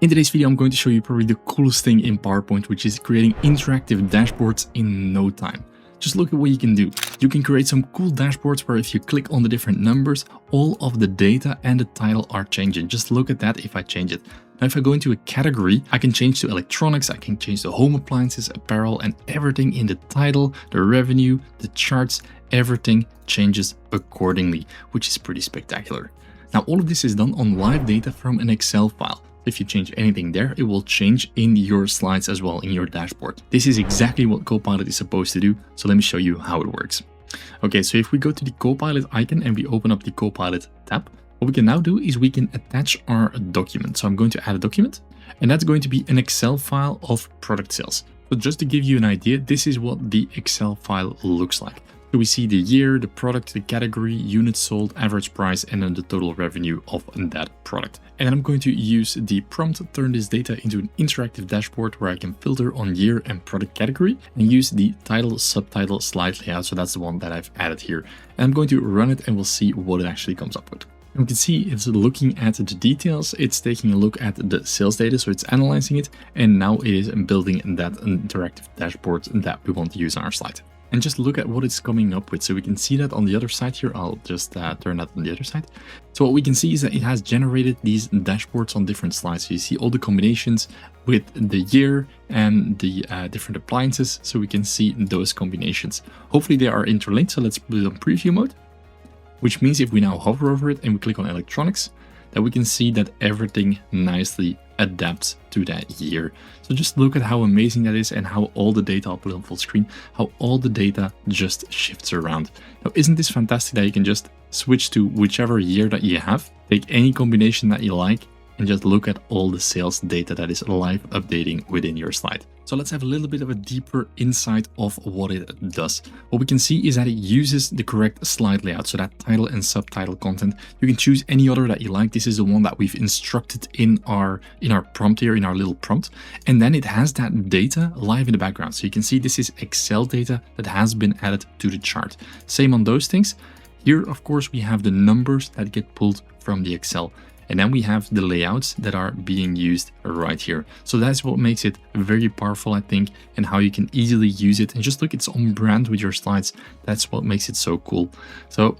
In today's video, I'm going to show you probably the coolest thing in PowerPoint, which is creating interactive dashboards in no time. Just look at what you can do. You can create some cool dashboards where if you click on the different numbers, all of the data and the title are changing. Just look at that if I change it. Now, if I go into a category, I can change to electronics, I can change to home appliances, apparel, and everything in the title, the revenue, the charts, everything changes accordingly, which is pretty spectacular. Now, all of this is done on live data from an Excel file. If you change anything there, it will change in your slides as well in your dashboard. This is exactly what Copilot is supposed to do. So let me show you how it works. Okay, so if we go to the Copilot icon and we open up the Copilot tab, what we can now do is we can attach our document. So I'm going to add a document, and that's going to be an Excel file of product sales. So just to give you an idea, this is what the Excel file looks like. So we see the year, the product, the category, units sold, average price, and then the total revenue of that product. And then I'm going to use the prompt to turn this data into an interactive dashboard where I can filter on year and product category and use the title, subtitle, slide layout. So that's the one that I've added here. And I'm going to run it and we'll see what it actually comes up with. And we can see it's looking at the details, it's taking a look at the sales data, so it's analyzing it, and now it is building that interactive dashboard that we want to use on our slide. And just look at what it's coming up with. So we can see that on the other side here. I'll just turn that on the other side. So what we can see is that it has generated these dashboards on different slides. So you see all the combinations with the year and the different appliances. So we can see those combinations. Hopefully they are interlinked. So let's put it on preview mode, which means if we now hover over it and we click on electronics, that we can see that everything nicely adapts to that year. So just look at how amazing that is and how all the data, I'll put it on full screen, how all the data just shifts around. Now, isn't this fantastic that you can just switch to whichever year that you have, take any combination that you like, and just look at all the sales data that is live updating within your slide. So let's have a little bit of a deeper insight of what it does. What we can see is that it uses the correct slide layout, so that title and subtitle content. You can choose any other that you like. This is the one that we've instructed in our prompt here, in our little prompt. And then it has that data live in the background. So you can see this is Excel data that has been added to the chart. Same on those things. Here, of course, we have the numbers that get pulled from the Excel. And then we have the layouts that are being used right here. So that's what makes it very powerful, I think, and how you can easily use it. And just look, it's on brand with your slides. That's what makes it so cool. So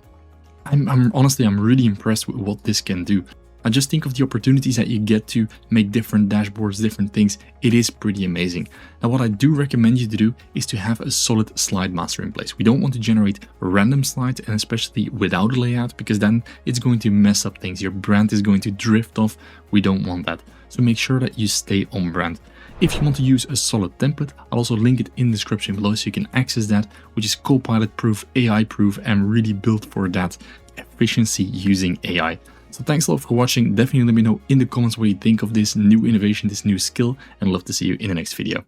honestly, I'm really impressed with what this can do. I just think of the opportunities that you get to make different dashboards, different things. It is pretty amazing. Now, what I do recommend you to do is to have a solid slide master in place. We don't want to generate random slides, and especially without a layout, because then it's going to mess up things. Your brand is going to drift off. We don't want that. So make sure that you stay on brand. If you want to use a solid template, I'll also link it in the description below so you can access that, which is Copilot proof, AI proof, and really built for that efficiency using AI. So thanks a lot for watching. Definitely let me know in the comments what you think of this new innovation, this new skill, and I'd love to see you in the next video.